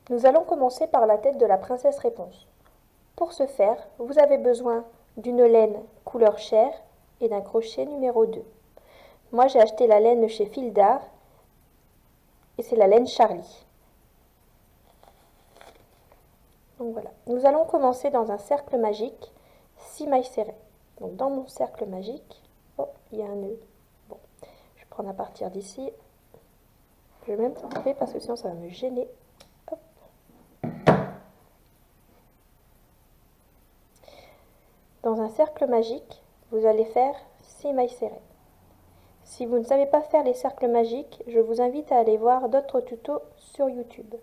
Nous allons commencer par la tête de la princesse Réponse. Pour ce faire, vous avez besoin d'une laine couleur chair et d'un crochet numéro 2. Moi, j'ai acheté la laine chez Fil d'Art et c'est la laine Charlie. Donc voilà. Nous allons commencer dans un cercle magique, 6 mailles serrées. Donc dans mon cercle magique, oh, il y a un nœud. Bon, je vais prendre à partir d'ici. Je vais même couper parce que sinon ça va me gêner. Hop. Dans un cercle magique, vous allez faire 6 mailles serrées. Si vous ne savez pas faire les cercles magiques, je vous invite à aller voir d'autres tutos sur YouTube.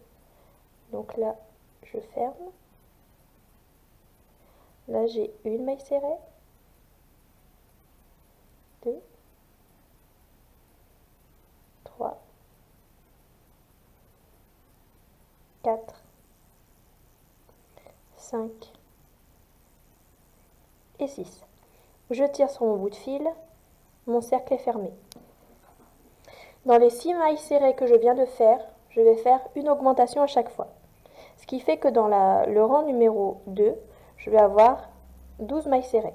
Donc là, je ferme. Là, j'ai une maille serrée, 2, 3, 4, 5 et 6. Je tire sur mon bout de fil, mon cercle est fermé. Dans les 6 mailles serrées que je viens de faire, je vais faire une augmentation à chaque fois. Ce qui fait que dans le rang numéro 2, je vais avoir 12 mailles serrées.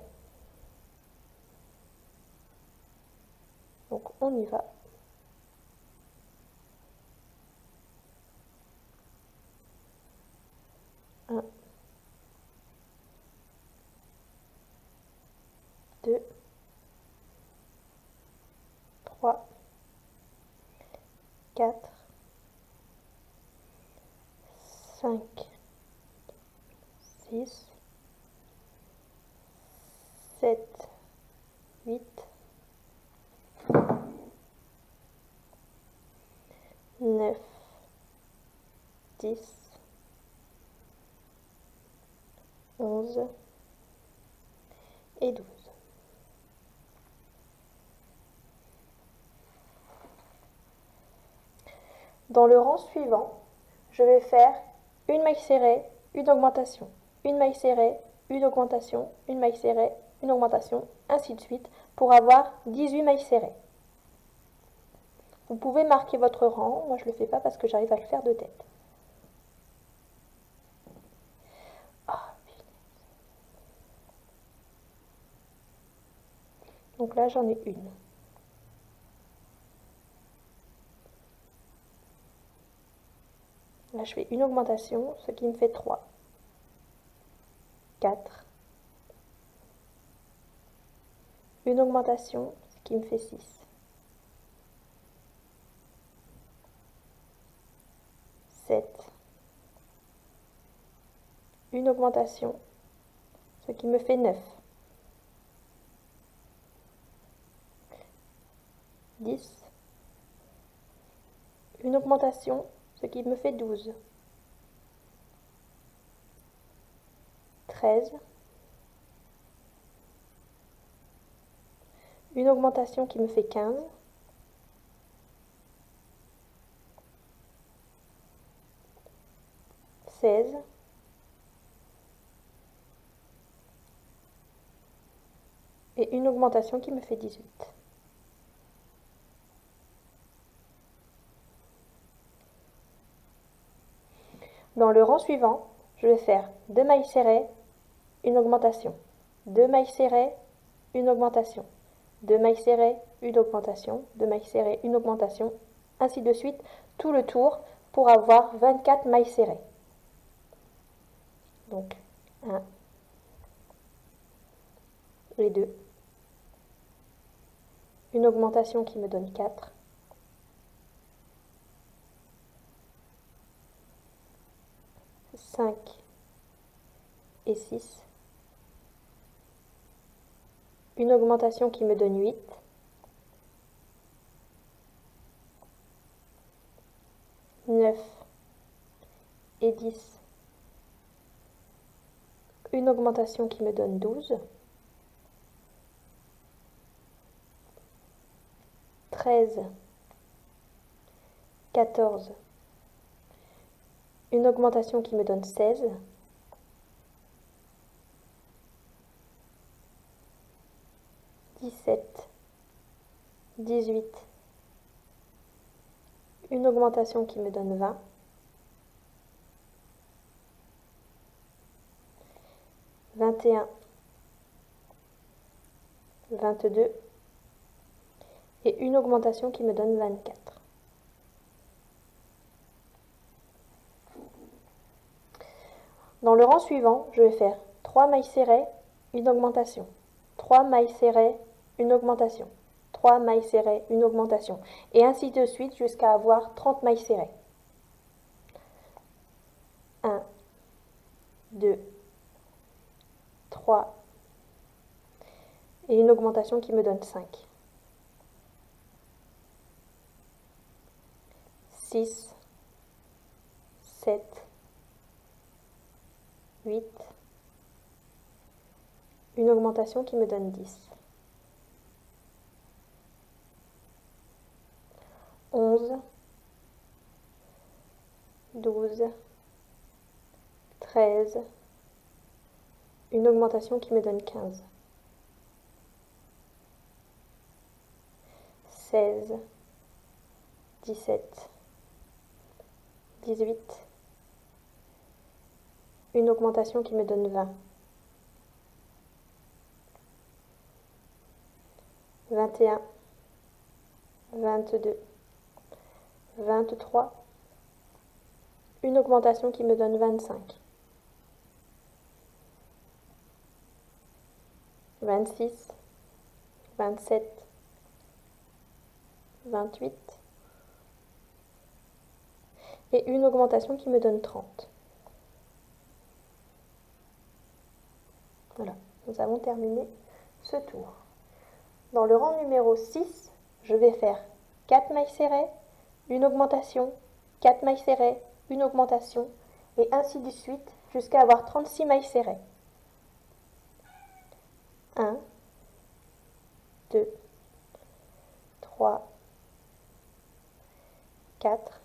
Donc on y va. 1, 2, 3, 4, 5, 6, 7, 8, 9, 10, 11 et 12. Dans le rang suivant, je vais faire une maille serrée, une augmentation, une maille serrée, une augmentation, une maille serrée, une augmentation, ainsi de suite, pour avoir 18 mailles serrées. Vous pouvez marquer votre rang, moi je ne le fais pas parce que j'arrive à le faire de tête. Donc là j'en ai une. Là je fais une augmentation, ce qui me fait 3, 4, une augmentation, ce qui me fait 6, 7, une augmentation, ce qui me fait 9, 10, une augmentation, ce qui me fait 12, 13, une augmentation qui me fait 15, 16, et une augmentation qui me fait 18. Dans le rang suivant, je vais faire 2 mailles serrées, une augmentation, 2 mailles serrées, une augmentation, 2 mailles serrées, une augmentation, 2 mailles serrées, une augmentation, ainsi de suite, tout le tour pour avoir 24 mailles serrées. Donc 1 et 2, une augmentation qui me donne 4, 5 et 6, une augmentation qui me donne 8, 9 et 10, une augmentation qui me donne 12, 13, 14, une augmentation qui me donne 16, 17, 18, une augmentation qui me donne 20, 21, 22 et une augmentation qui me donne 24. Dans le rang suivant, je vais faire 3 mailles serrées, une augmentation, 3 mailles serrées, une augmentation, 3 mailles serrées, une augmentation, et ainsi de suite jusqu'à avoir 30 mailles serrées. 1, 2, 3, et une augmentation qui me donne 5. 6, 7, 8, une augmentation qui me donne 10. 11, 12, 13, une augmentation qui me donne 15. 16, 17, 18, une augmentation qui me donne 20. 21, 22, 23, une augmentation qui me donne 25. 26, 27, 28 et une augmentation qui me donne 30. Voilà, nous avons terminé ce tour. Dans le rang numéro 6, je vais faire 4 mailles serrées, une augmentation, 4 mailles serrées, une augmentation, et ainsi de suite jusqu'à avoir 36 mailles serrées. 1, 2, 3, 4,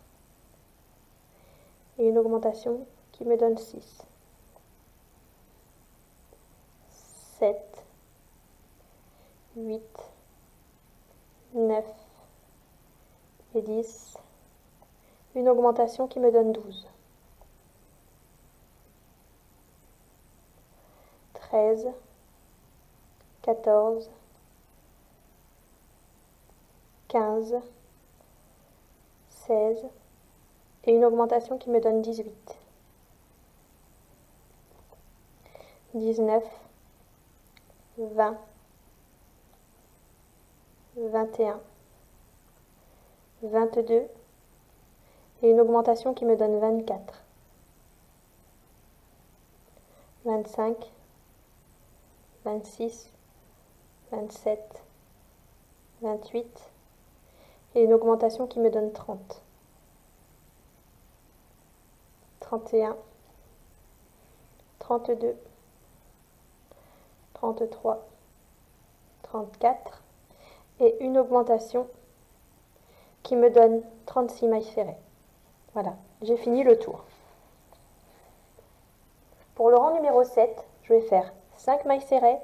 et une augmentation qui me donne 6. 7, 8, 9 et 10, une augmentation qui me donne 12. 13, 14, 15, 16 et une augmentation qui me donne 18. 19, 20, 21, 22 et une augmentation qui me donne 24. 25, 26, 27, 28 et une augmentation qui me donne 30. 31, 32, 33, 34 et une augmentation qui me donne 36 mailles serrées. Voilà, j'ai fini le tour. Pour le rang numéro 7, je vais faire 5 mailles serrées,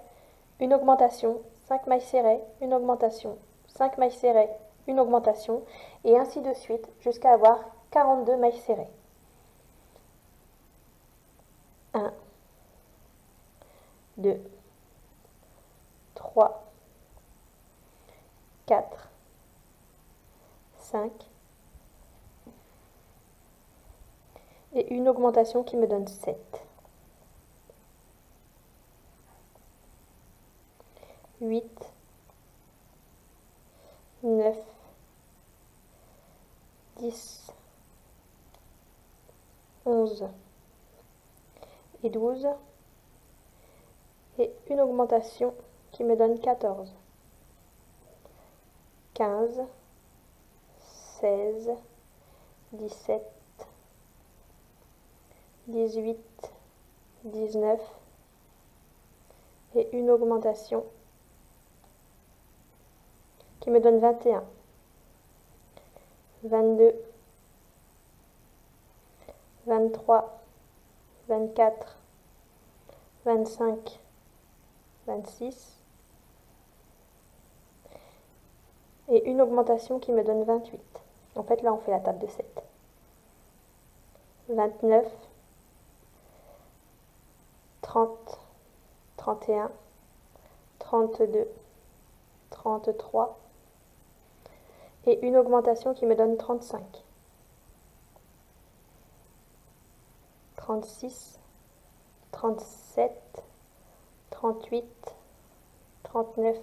une augmentation, 5 mailles serrées, une augmentation, 5 mailles serrées, une augmentation, et ainsi de suite jusqu'à avoir 42 mailles serrées. 1, 2, 3, 4, 5, et une augmentation qui me donne 7. 8, 9, 10, 11 et 12 et une augmentation qui me donne 14, 15, 16, 17, 18, 19 et une augmentation qui me donne 21, 22, 23, 24, 25, 26 et une augmentation qui me donne 28. En fait, là, on fait la table de 7. 29, 30, 31, 32, 33 et une augmentation qui me donne 35, 36, 37, 38, 39,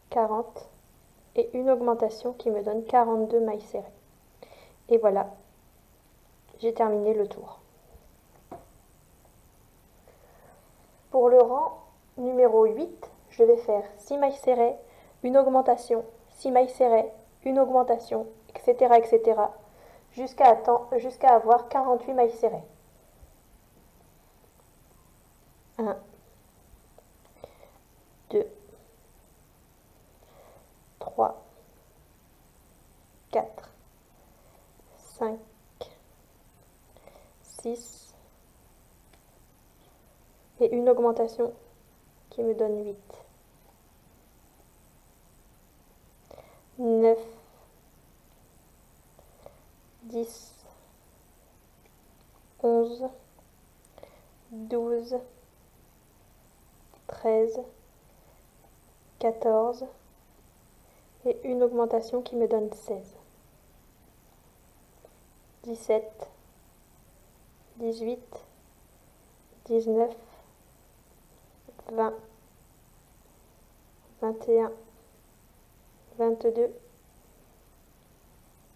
40 et une augmentation qui me donne 42 mailles serrées. Et voilà, j'ai terminé le tour. Pour le rang numéro 8, je vais faire 6 mailles serrées, une augmentation, 6 mailles serrées, une augmentation, etc. etc. jusqu'à avoir 48 mailles serrées. 1, 2, 3, 4, 5, 6 et une augmentation qui me donne 8, 9, 10, 11, 12, 13, 14 et une augmentation qui me donne 16, 17, 18, 19, 20, 21, 22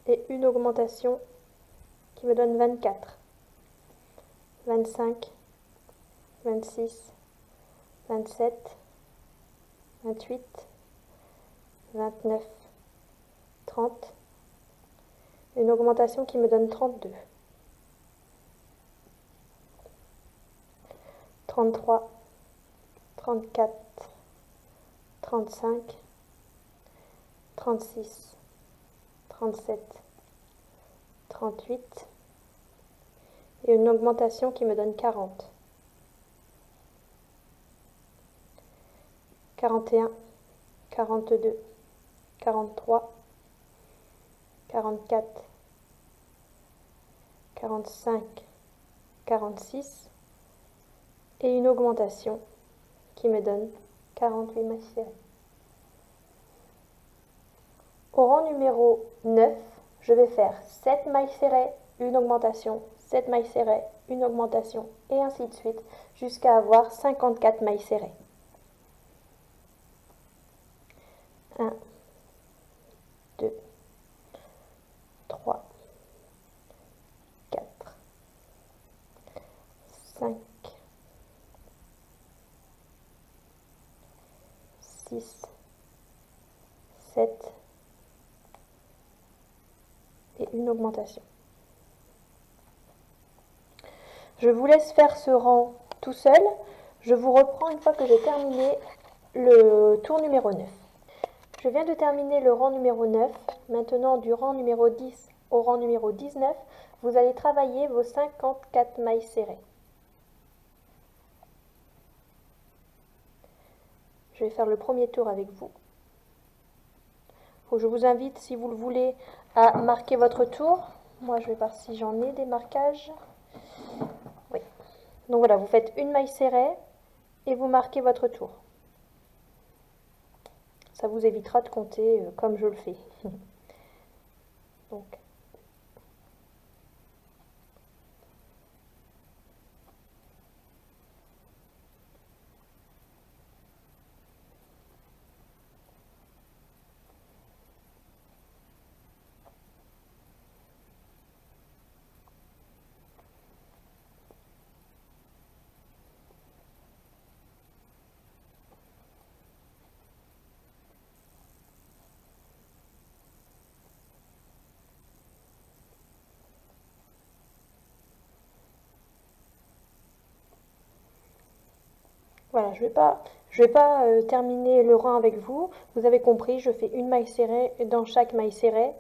et une augmentation qui me donne 24, 25, 26, 27, 28, 29, 30, une augmentation qui me donne 32, 33, 34, 35, 36, 37, 38 et une augmentation qui me donne 40, 41, 42, 43, 44, 45, 46 et une augmentation qui me donne 48 mailles serrées. Au rang numéro 9, je vais faire 7 mailles serrées, une augmentation, 7 mailles serrées, une augmentation et ainsi de suite jusqu'à avoir 54 mailles serrées. 1, 2, 3, 4, 5, 6, 7 et une augmentation. Je vous laisse faire ce rang tout seul. Je vous reprends une fois que j'ai terminé le tour numéro 9. Je viens de terminer le rang numéro 9. Maintenant, du rang numéro 10 au rang numéro 19, vous allez travailler vos 54 mailles serrées. Je vais faire le premier tour avec vous. Je vous invite, si vous le voulez, à marquer votre tour. Moi, je vais voir si j'en ai des marquages. Oui. Donc voilà, vous faites une maille serrée et vous marquez votre tour. Ça vous évitera de compter comme je le fais. Donc, voilà, je vais pas terminer le rang avec vous. Vous avez compris, je fais une maille serrée dans chaque maille serrée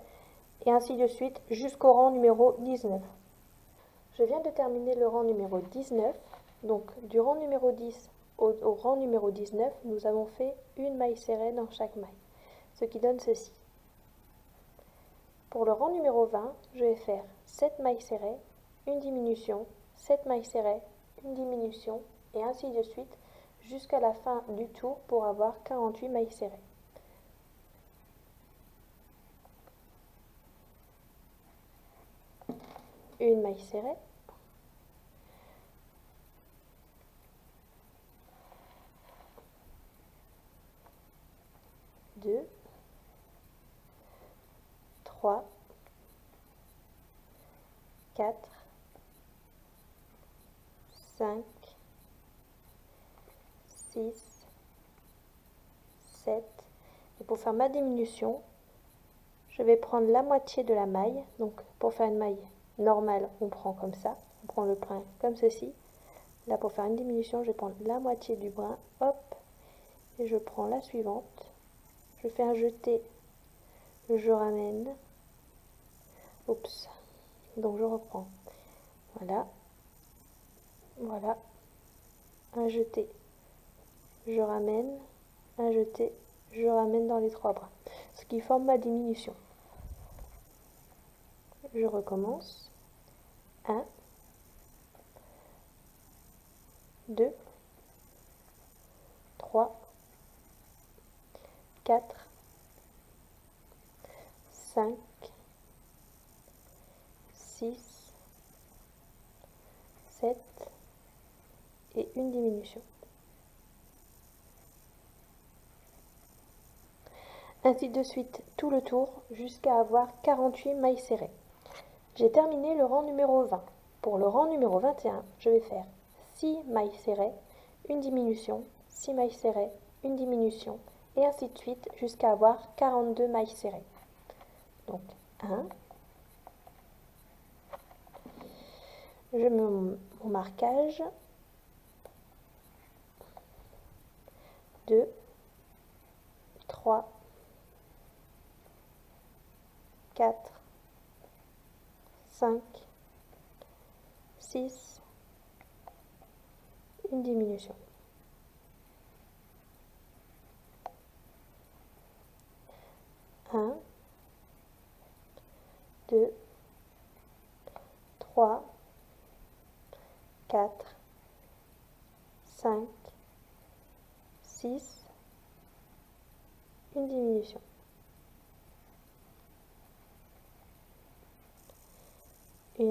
et ainsi de suite jusqu'au rang numéro 19. Je viens de terminer le rang numéro 19. Donc du rang numéro 10 au rang numéro 19, nous avons fait une maille serrée dans chaque maille, ce qui donne ceci. Pour le rang numéro 20, je vais faire 7 mailles serrées, une diminution, 7 mailles serrées, une diminution et ainsi de suite jusqu'à la fin du tour pour avoir 48 mailles serrées. Une maille serrée, deux, trois, quatre, 5, 6, 7. Et pour faire ma diminution, je vais prendre la moitié de la maille. Donc pour faire une maille normale, on prend comme ça. On prend le brin comme ceci. Là, pour faire une diminution, je vais prendre la moitié du brin. Hop. Et je prends la suivante. Je fais un jeté. Je ramène. Oups. Donc je reprends. Voilà. Voilà. Un jeté. Je ramène. Un jeté. Je ramène dans les 3 bras. Ce qui forme ma diminution. Je recommence. 1, 2, 3, 4, 5, 6, 7 et une diminution. Ainsi de suite tout le tour jusqu'à avoir 48 mailles serrées. J'ai terminé le rang numéro 20. Pour le rang numéro 21, je vais faire 6 mailles serrées, une diminution, 6 mailles serrées, une diminution, et ainsi de suite jusqu'à avoir 42 mailles serrées. Donc 1, je mets mon marquage, 2, 3, 4, 5, 6, une diminution. 1, 2, 3, 4, 5, 6, une diminution. 1,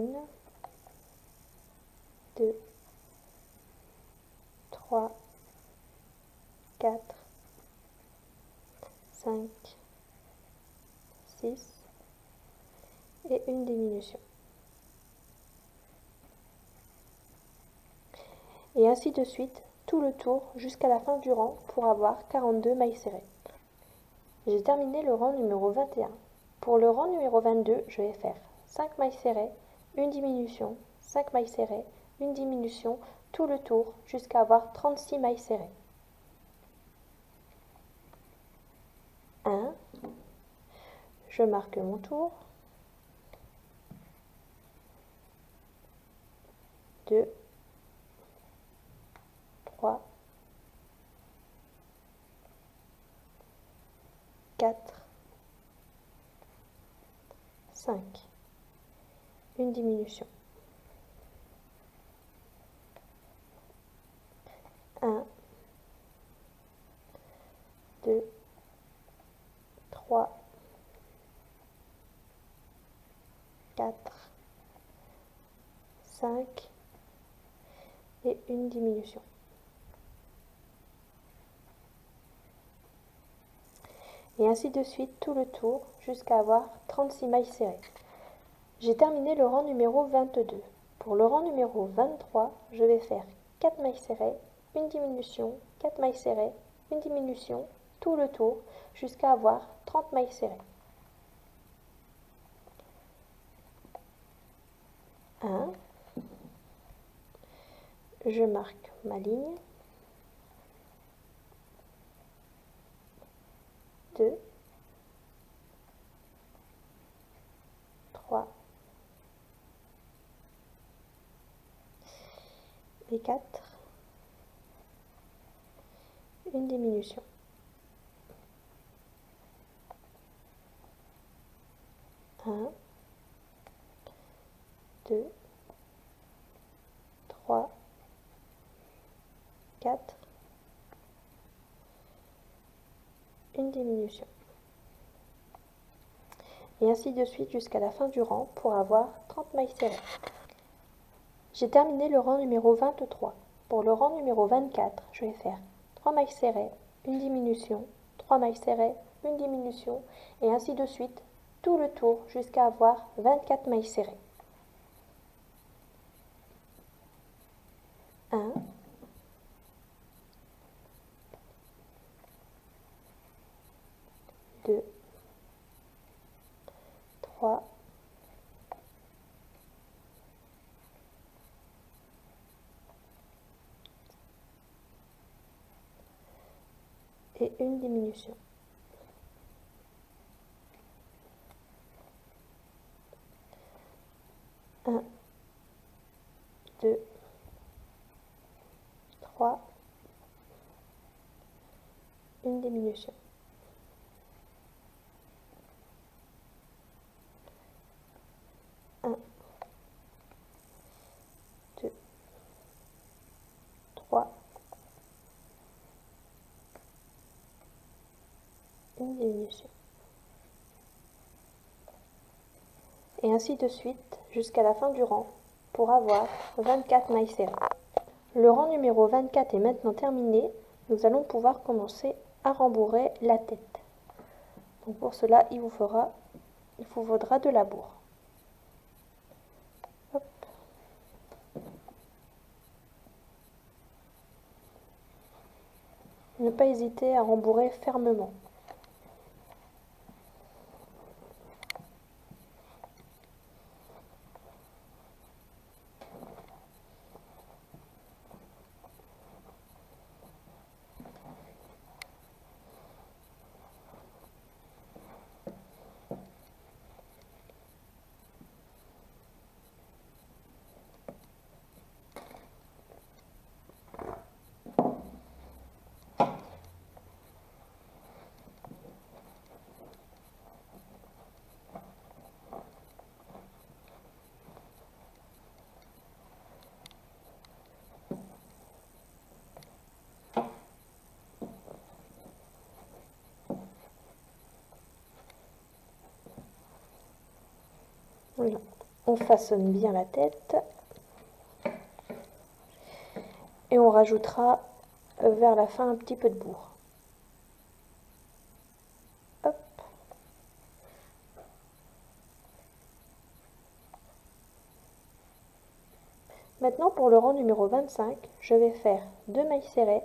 2, 3, 4, 5, 6 et une diminution. Et ainsi de suite tout le tour jusqu'à la fin du rang pour avoir 42 mailles serrées. J'ai terminé le rang numéro 21. Pour le rang numéro 22, je vais faire 5 mailles serrées, une diminution, 5 mailles serrées, une diminution, tout le tour jusqu'à avoir 36 mailles serrées. 1, je marque mon tour, 2, 3, 4, 5, une diminution. 1, 2, 3, 4, 5 et une diminution. Et ainsi de suite tout le tour jusqu'à avoir 36 mailles serrées. J'ai terminé le rang numéro 22. Pour le rang numéro 23, je vais faire 4 mailles serrées, une diminution, 4 mailles serrées, une diminution, tout le tour jusqu'à avoir 30 mailles serrées. 1, je marque ma ligne, 2, 3 et 4, une diminution. 1, 2, 3, 4, une diminution. Et ainsi de suite jusqu'à la fin du rang pour avoir 30 mailles serrées. J'ai terminé le rang numéro 23. Pour le rang numéro 24, je vais faire 3 mailles serrées, une diminution, 3 mailles serrées, une diminution, et ainsi de suite, tout le tour jusqu'à avoir 24 mailles serrées. 1, 2, 3, et une diminution. 1, 2, 3, une diminution. 1, 2, 3, une diminution. Et ainsi de suite jusqu'à la fin du rang pour avoir 24 mailles serrées. Le rang numéro 24 est maintenant terminé. Nous allons pouvoir commencer à rembourrer la tête. Donc pour cela, il vous faudra de la bourre. Hop. Ne pas hésiter à rembourrer fermement. Voilà. On façonne bien la tête et on rajoutera vers la fin un petit peu de bourre. Hop. Maintenant pour le rang numéro 25, je vais faire 2 mailles serrées,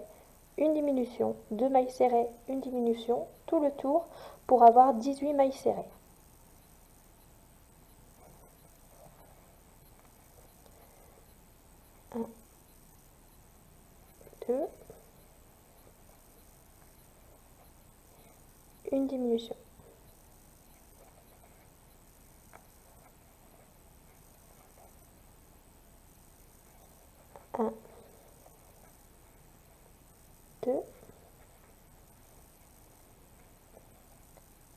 une diminution, 2 mailles serrées, une diminution, tout le tour pour avoir 18 mailles serrées. 1, 2, une diminution. 1, 2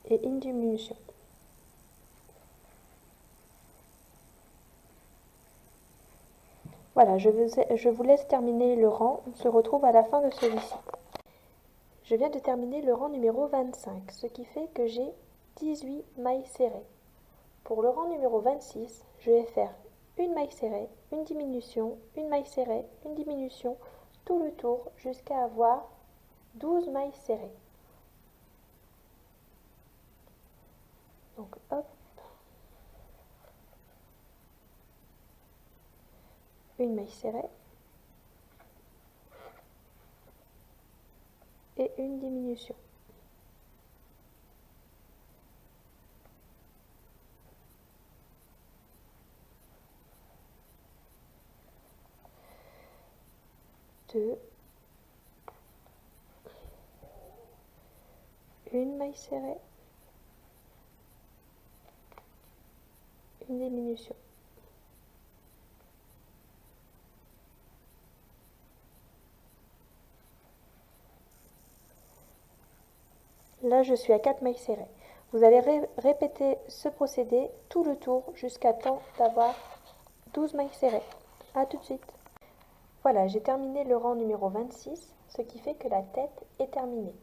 et une diminution. Voilà, je vous laisse terminer le rang. On se retrouve à la fin de celui-ci. Je viens de terminer le rang numéro 25, ce qui fait que j'ai 18 mailles serrées. Pour le rang numéro 26, je vais faire une maille serrée, une diminution, une maille serrée, une diminution, tout le tour jusqu'à avoir 12 mailles serrées. Donc hop, une maille serrée et une diminution. Deux, une maille serrée, une diminution. Là, je suis à 4 mailles serrées. Vous allez répéter ce procédé tout le tour jusqu'à temps d'avoir 12 mailles serrées. A tout de suite. Voilà, j'ai terminé le rang numéro 26, ce qui fait que la tête est terminée.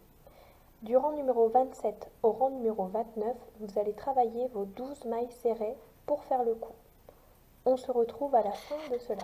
Du rang numéro 27 au rang numéro 29, vous allez travailler vos 12 mailles serrées pour faire le coup. On se retrouve à la fin de cela.